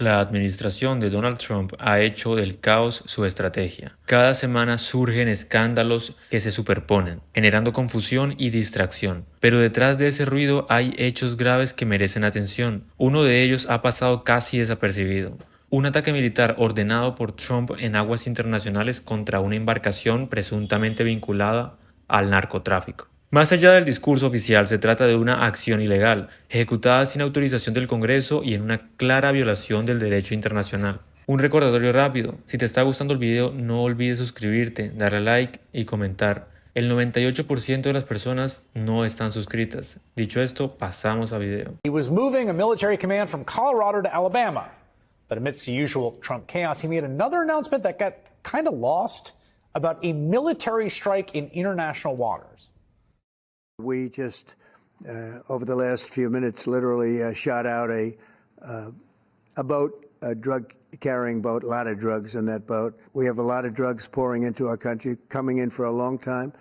La administración de Donald Trump ha hecho del caos su estrategia. Cada semana surgen escándalos que se superponen, generando confusión y distracción. Pero detrás de ese ruido hay hechos graves que merecen atención. Uno de ellos ha pasado casi desapercibido. Un ataque militar ordenado por Trump en aguas internacionales contra una embarcación presuntamente vinculada al narcotráfico. Más allá del discurso oficial, se trata de una acción ilegal, ejecutada sin autorización del Congreso y en una clara violación del derecho internacional. Un recordatorio rápido, si te está gustando el video, no olvides suscribirte, darle like y comentar. El 98% de las personas no están suscritas. Dicho esto, pasamos a video. He was moving a military command from Colorado to Alabama, but amidst the usual Trump chaos, he made another announcement that got kind of lost about a military strike in international waters. We just, over the last few minutes, literally shot out a boat, a drug-carrying boat, a lot of drugs in that boat. We have a lot of drugs pouring into our country, coming in for a long time.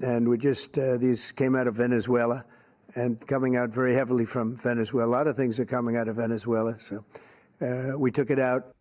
And we just, these came out of Venezuela and coming out very heavily from Venezuela. A lot of things are coming out of Venezuela, so we took it out.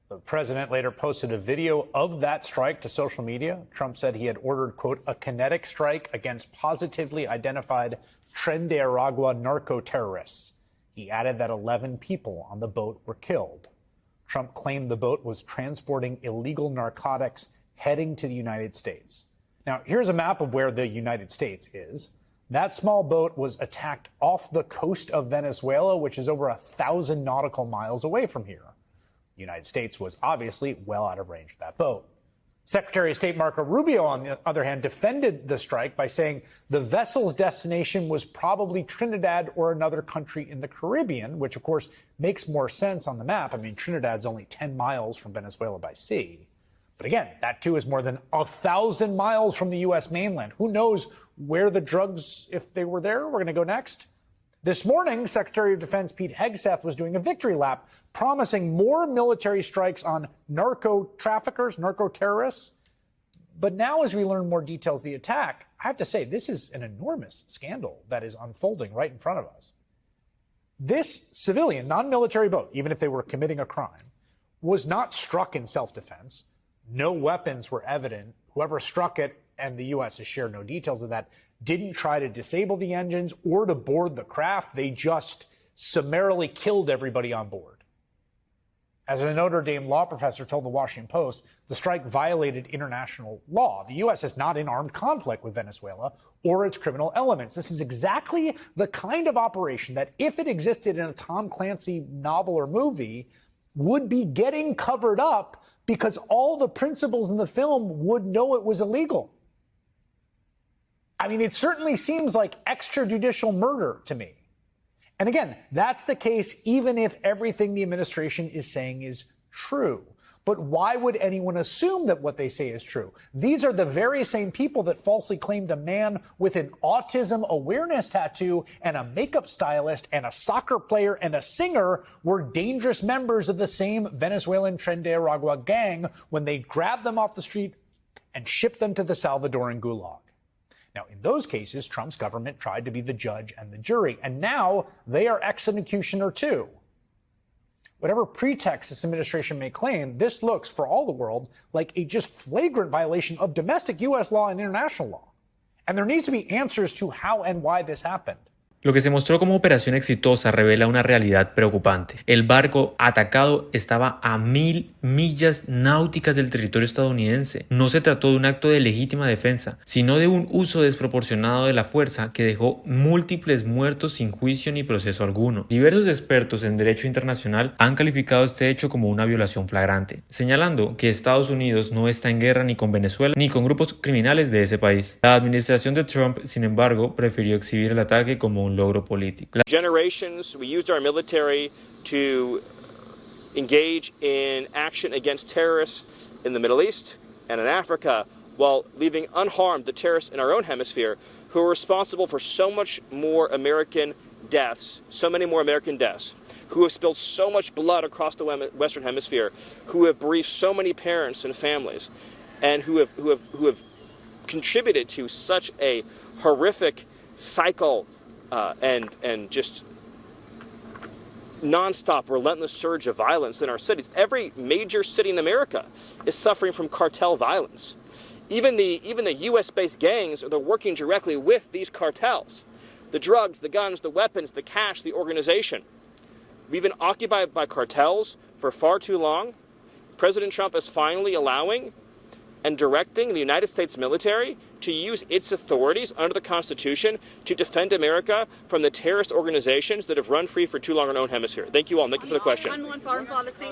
The president later posted a video of that strike to social media. Trump said he had ordered, quote, a kinetic strike against positively identified Tren de Aragua narco-terrorists. He added that 11 people on the boat were killed. Trump claimed the boat was transporting illegal narcotics heading to the United States. Now, here's a map of where the United States is. That small boat was attacked off the coast of Venezuela, which is over 1,000 nautical miles away from here. The United States was obviously well out of range of that boat. Secretary of State Marco Rubio, on the other hand, defended the strike by saying the vessel's destination was probably Trinidad or another country in the Caribbean, which of course makes more sense on the map. I mean, Trinidad's only 10 miles from Venezuela by sea. But again, that too is more than 1,000 miles from the U.S. mainland. Who knows where the drugs, if they were there? We're going to go next. This morning, Secretary of Defense Pete Hegseth was doing a victory lap, promising more military strikes on narco-traffickers, narco-terrorists. But now, as we learn more details of the attack, I have to say, this is an enormous scandal that is unfolding right in front of us. This civilian, non-military boat, even if they were committing a crime, was not struck in self-defense. No weapons were evident. Whoever struck it, and the U.S. has shared no details of that, didn't try to disable the engines or to board the craft. They just summarily killed everybody on board. As a Notre Dame law professor told the Washington Post, the strike violated international law. The U.S. is not in armed conflict with Venezuela or its criminal elements. This is exactly the kind of operation that, if it existed in a Tom Clancy novel or movie, would be getting covered up because all the principals in the film would know it was illegal. I mean, it certainly seems like extrajudicial murder to me. And again, that's the case even if everything the administration is saying is true. But why would anyone assume that what they say is true? These are the very same people that falsely claimed a man with an autism awareness tattoo and a makeup stylist and a soccer player and a singer were dangerous members of the same Venezuelan Tren de Aragua gang when they grabbed them off the street and shipped them to the Salvadoran gulag. Now, in those cases, Trump's government tried to be the judge and the jury, and now they are executioner too. Whatever pretext this administration may claim, this looks, for all the world, like a just flagrant violation of domestic U.S. law and international law. And there needs to be answers to how and why this happened. Lo que se mostró como operación exitosa revela una realidad preocupante. El barco atacado estaba a 1.000 millas náuticas del territorio estadounidense. No se trató de un acto de legítima defensa, sino de un uso desproporcionado de la fuerza que dejó múltiples muertos sin juicio ni proceso alguno. Diversos expertos en derecho internacional han calificado este hecho como una violación flagrante, señalando que Estados Unidos no está en guerra ni con Venezuela ni con grupos criminales de ese país. La administración de Trump, sin embargo, prefirió exhibir el ataque como un logro político. Generations, we used our military to engage in action against terrorists in the Middle East and in Africa, while leaving unharmed the terrorists in our own hemisphere who are responsible for so much more American deaths, so many more American deaths, who have spilled so much blood across the Western Hemisphere, who have bereaved so many parents and families, and who have contributed to such a horrific cycle and just nonstop, relentless surge of violence in our cities. Every major city in America is suffering from cartel violence. Even the U.S.-based gangs are working directly with these cartels. The drugs, the guns, the weapons, the cash, the organization. We've been occupied by cartels for far too long. President Trump is finally allowing and directing the United States military to use its authorities under the Constitution to defend America from the terrorist organizations that have run free for too long in our own hemisphere. Thank you all. Thank you for the question. On foreign policy.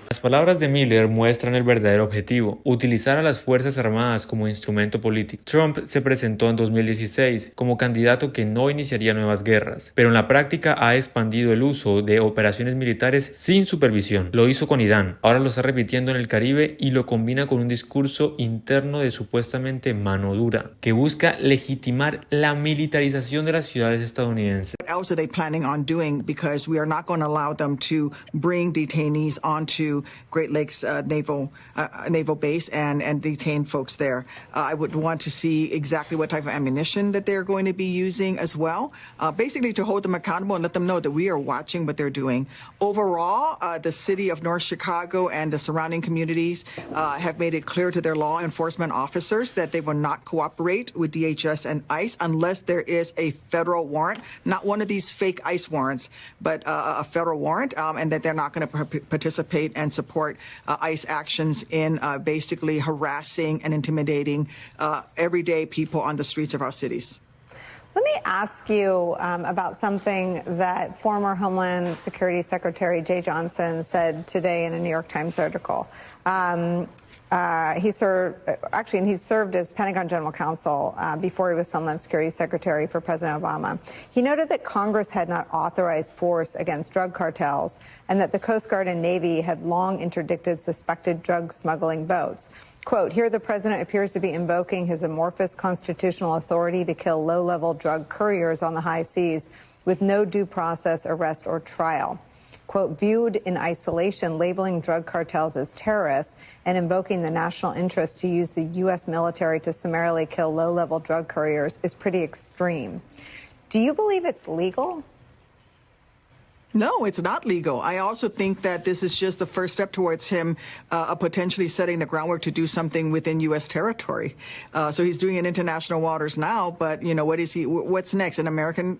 Las palabras de Miller muestran el verdadero objetivo: utilizar a las Fuerzas Armadas como instrumento político. Trump se presentó en 2016 como candidato que no iniciaría nuevas guerras, pero en la práctica ha expandido el uso de operaciones militares sin supervisión. Lo hizo con Irán, ahora lo está repitiendo en el Caribe y lo combina con un discurso interno de supuestamente mano dura, que busca legitimar la militarización de las ciudades estadounidenses. What else are they planning on doing? Because we are not going to allow them to bring detainees onto Great Lakes Naval Base and detain folks there. I would want to see exactly what type of ammunition that they're going to be using as well, basically to hold them accountable and let them know that we are watching what they're doing. Overall, the city of North Chicago and the surrounding communities have made it clear to their law enforcement officers that they will not cooperate with DHS and ICE unless there is a federal warrant, not one of these fake ICE warrants, but a federal warrant, and that they're not going to participate and support ICE actions in basically harassing and intimidating everyday people on the streets of our cities. Let me ask you about something that former Homeland Security Secretary Jay Johnson said today in a New York Times article. He served as Pentagon General Counsel before he was Homeland Security Secretary for President Obama. He noted that Congress had not authorized force against drug cartels and that the Coast Guard and Navy had long interdicted suspected drug smuggling boats. Quote, here the president appears to be invoking his amorphous constitutional authority to kill low-level drug couriers on the high seas with no due process, arrest, or trial. Quote, viewed in isolation, labeling drug cartels as terrorists and invoking the national interest to use the U.S. military to summarily kill low-level drug couriers is pretty extreme. Do you believe it's legal? No, it's not legal. I also think that this is just the first step towards him potentially setting the groundwork to do something within U.S. territory. So he's doing it in international waters now, but you know, what's next? An American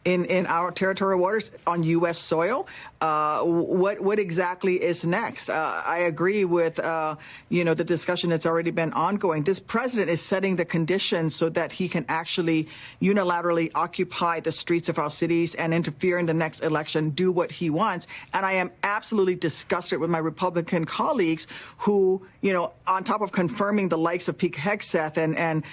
in our territorial waters on U.S. soil? What exactly is next? I agree with the discussion that's already been ongoing. This president is setting the conditions so that he can actually unilaterally occupy the streets of our cities and interfere in the next election, do what he wants. And I am absolutely disgusted with my Republican colleagues who, on top of confirming the likes of Pete Hegseth and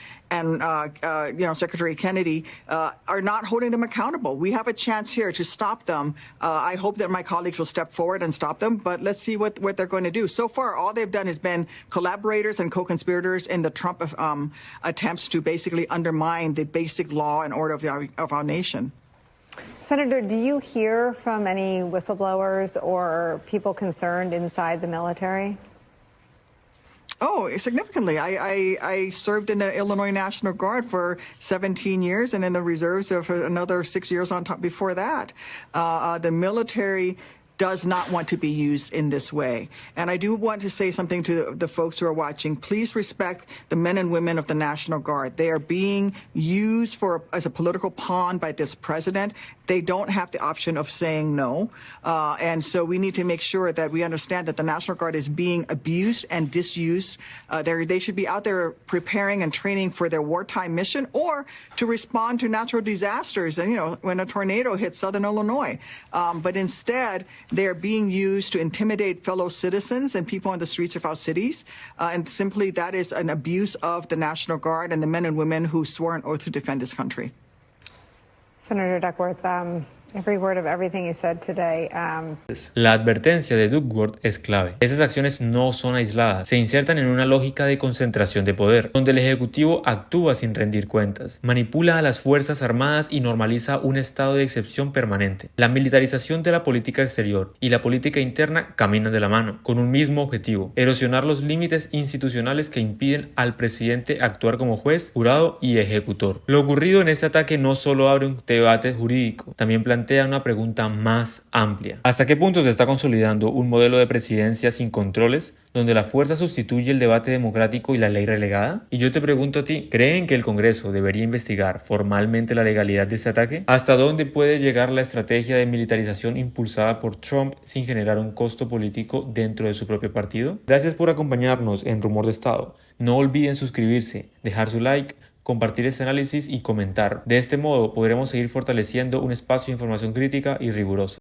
Secretary Kennedy, are not holding them accountable. We have a chance here to stop them. I hope that my colleagues will step forward and stop them, but let's see what they're going to do. So far, all they've done has been collaborators and co-conspirators in the Trump attempts to basically undermine the basic law and order of our nation. Senator, do you hear from any whistleblowers or people concerned inside the military? Oh, significantly. I served in the Illinois National Guard for 17 years and in the reserves for another 6 years on top before that. The military does not want to be used in this way. And I do want to say something to the folks who are watching. Please respect the men and women of the National Guard. They are being used as a political pawn by this president. They don't have the option of saying no. And so we need to make sure that we understand that the National Guard is being abused and disused. They should be out there preparing and training for their wartime mission or to respond to natural disasters, and, when a tornado hits southern Illinois. But instead, they're being used to intimidate fellow citizens and people on the streets of our cities. And simply that is an abuse of the National Guard and the men and women who swore an oath to defend this country. Senator Duckworth, every word of everything you said today. La advertencia de Duckworth es clave. Esas acciones no son aisladas, se insertan en una lógica de concentración de poder, donde el Ejecutivo actúa sin rendir cuentas, manipula a las Fuerzas Armadas y normaliza un estado de excepción permanente. La militarización de la política exterior y la política interna caminan de la mano, con un mismo objetivo: erosionar los límites institucionales que impiden al presidente actuar como juez, jurado y ejecutor. Lo ocurrido en este ataque no solo abre un debate jurídico, también plantea plantea una pregunta más amplia. ¿Hasta qué punto se está consolidando un modelo de presidencia sin controles, donde la fuerza sustituye el debate democrático y la ley relegada? Y yo te pregunto a ti, ¿creen que el Congreso debería investigar formalmente la legalidad de este ataque? ¿Hasta dónde puede llegar la estrategia de militarización impulsada por Trump sin generar un costo político dentro de su propio partido? Gracias por acompañarnos en Rumor de Estado. No olviden suscribirse, dejar su like, compartir este análisis y comentar. De este modo podremos seguir fortaleciendo un espacio de información crítica y rigurosa.